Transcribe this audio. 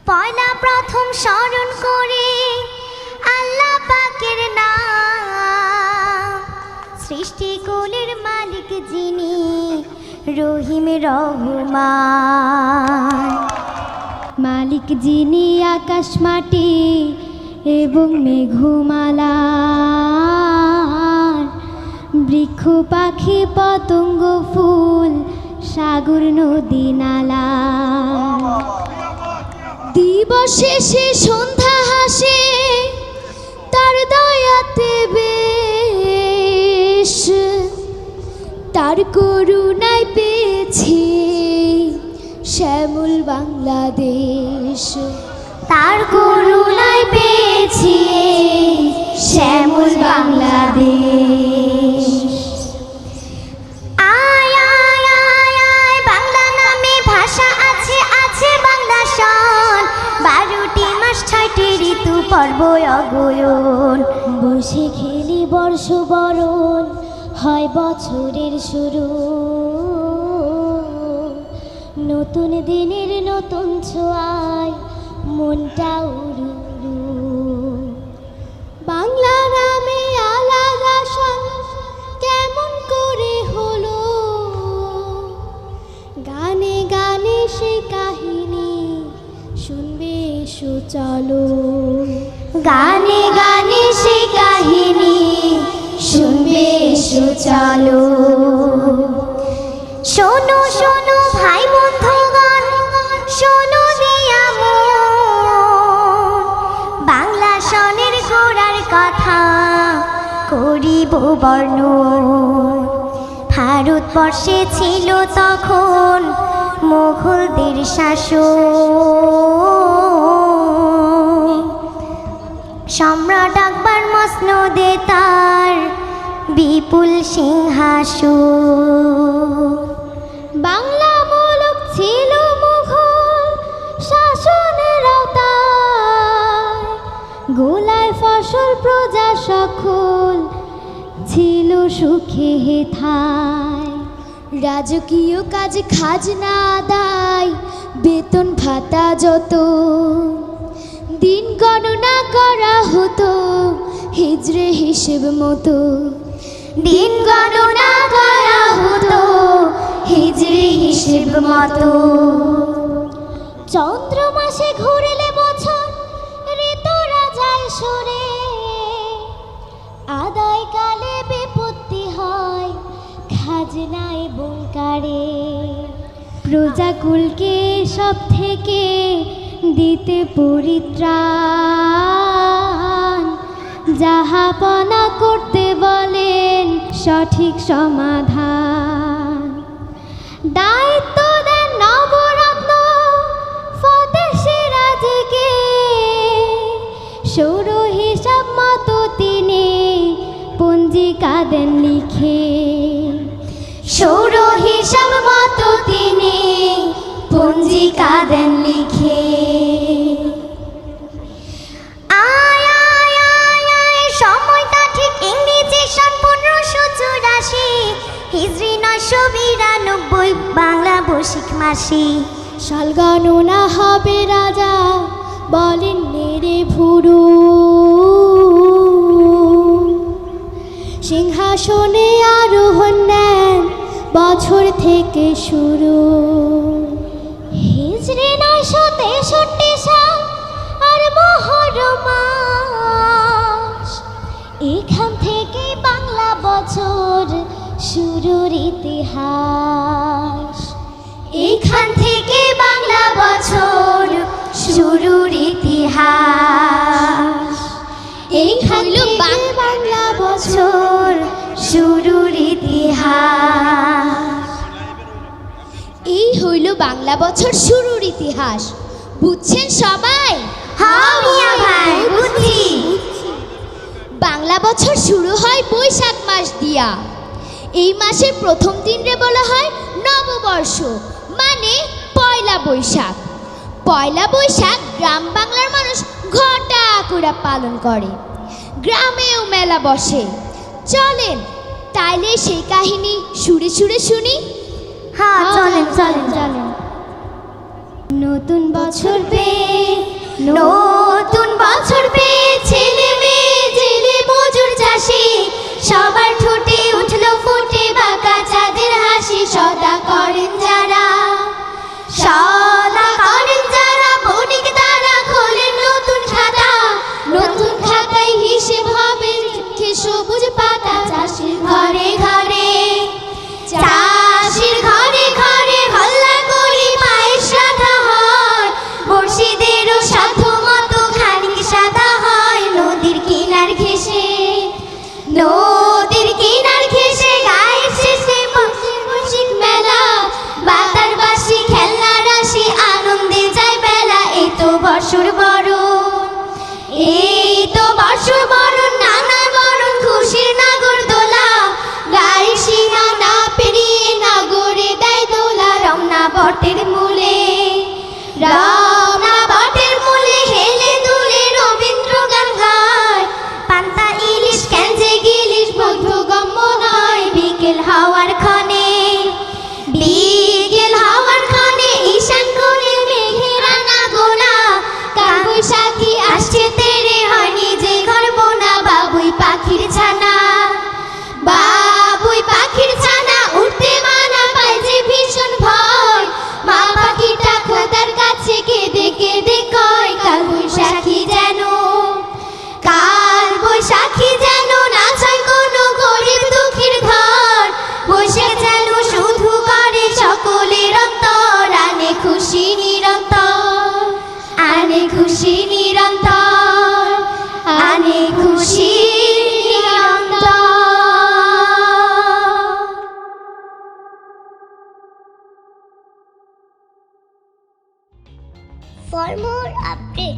পয়লা প্রথম স্মরণ করে আল্লাহ পাকের নাম, সৃষ্টিকুলের মালিক যিনি রহিম রহমান। মালিক যিনি আকাশ মাটি এবং মেঘমালা, বৃক্ষ পাখি পতঙ্গ ফুল সাগর নদী নালা। দিবস শেষে সন্ধ্যা হাসে তার দয়াতে বেশ, তার করুণায় পেয়েছি শ্যামল বাংলাদেশ। তার করুণায় পেয়েছি শ্যামল বাংলাদেশ। আয় আয় আয় আয় বাংলা নামে ভাষা আছে, আছে বাংলা সন। 12টি মাস 6টি ঋতু পর্ব অগয়ন, বসে খেলি বর্ষ বরণ হয় বছরের শুরু। নতুন দিনের নতুন ছোঁয়ায় মনটা উড়ু উড়ু। বাংলা নামে আলাদা সন কেমন করে হলো, গানে গানে সে কাহিনী শুনবে এসো চলো। গানে গানে সে কাহিনী শুনবে এসো চলো। শোনো শোনো ভাই বন্ধুগণ, শোনো দিয়া মন, বাংলা সনের গোড়ার কথা করিব বর্ণন। ভারতবর্ষে ছিল তখন মোগলদের শাসন, সম্রাট আকবর মসনদে তার বিপুল সিংহাসন। বাংলা মুলুক ছিল মুঘল শাসনের আওতায়, গোলায় ফসল প্রজা সকল ছিল সুখে হেথায়। রাজকীয় কাজ খাজনা আদায়, বেতন ভাতা যত, দিন গণনা করা হতো হিজরে হিসেব মতো। দিন গণনা করা হতো হিজরি হিসেব মতো। চন্দ্র মাসে ঘুরলে বছর ঋতুরা যায় সরে, আদায় কালে বিপত্তি হয় খাজনা এবং কারে। প্রজাকুলকে সব থেকে দিতে পরিত্রাণ, যাহাপনা করতে বলেন সঠিক সমাধান। দায়িত্ব দেন নবরত্ন ফতেহ সিরাজকে, সৌর হিসাব মতো তিনি পঞ্জিকা দেন লিখে। সৌর হিসাব মতো তিনি পঞ্জিকা দেন লিখে। সময়টা ঠিক ইংরেজি সন 1584, হিজরি 992, বাংলা বৈশাখ মাসে। সাল গণনা হবে রাজা বলেন নেড়ে ভুরু, সিংহাসনে আরোহণ নেন বছর থেকে শুরু। হিজরি 963 সাল আর মহরম মাস, এখান থেকে বাংলা বছর শুরুর ইতিহাস। এখান থেকে বাংলা বছর শুরুর ইতিহাস। এইখান থেকে বাংলা বছর শুরুর ইতিহাস। এই হইল বাংলা বছর শুরুর ইতিহাস। বুঝছেন সবাই? হ্যাঁ মিয়া ভাই, বুঝছি। বাংলা বছর শুরু হয় বৈশাখ মাস দিয়া। এই মাসের প্রথম দিনরে বলা হয় নববর্ষ, মানে পয়লা বৈশাখ। পয়লা বৈশাখ গ্রাম বাংলার মানুষ ঘটা করে পালন করে, গ্রামেও মেলা বসে। চলেন তাইলে সেই কাহিনী সুরে সুরে শুনি। হ্যাঁ চলেন চলেন চলেন। নতুন বছর পেয়ে নতুন বছর পেয়ে ছেলে মেয়ে জেলে মজুর চাষি সবার ঠোঁটে উঠলো ফুটে বাঁকা চাঁদের হাসি। সদা করেন যারা বণিক তারা খোলেন নতুন খাতায় হিসেব হবে সবুজ পাতা। চাষির ঘরে ঘরে হল্লা করি পায়ের সাদা হয়, বর্ষিদেরও সাধু মতো খানিক সাদা হয়। নদীর কিনার ঘেঁষে গায়ের শেষে বসে মেলা, বাতার বাসি খেলনা রাশি আনন্দে যায় বেলা। এই তো বর্ষর বরণ নানা বরণ খুশির নাগর দোলা, গাড়ি সীমা না পেরিয়ে নাগরে দেয় দোলা। রমনা বটের মূলে হেলে দুলে রবীন্দ্র গান গায়, পান্তা ইলিশ ক্যাঞ্জে গিলিশ বোধগম্য নয়। বিকেল হাওয়ার খানে ঈশান কোণে মেঘেরা না গোনা, কাল বৈশাখী আসছে তেরে হয়নি যে ঘর বোনা। বাবুই পাখির ছানা উঠতে মানা পায় যে ভীষণ ভয়, মা পাখিটা খোদার কাছে কেঁদে কেঁদে কয়। কাল বৈশাখী যেন না চায় কোনো গরিব দুঃখীর ঘর, বসে যেন শুধু করে সকলের অন্তর। আনে খুশি নিরন্তর, আনে খুশি নিরন্তর। For more updates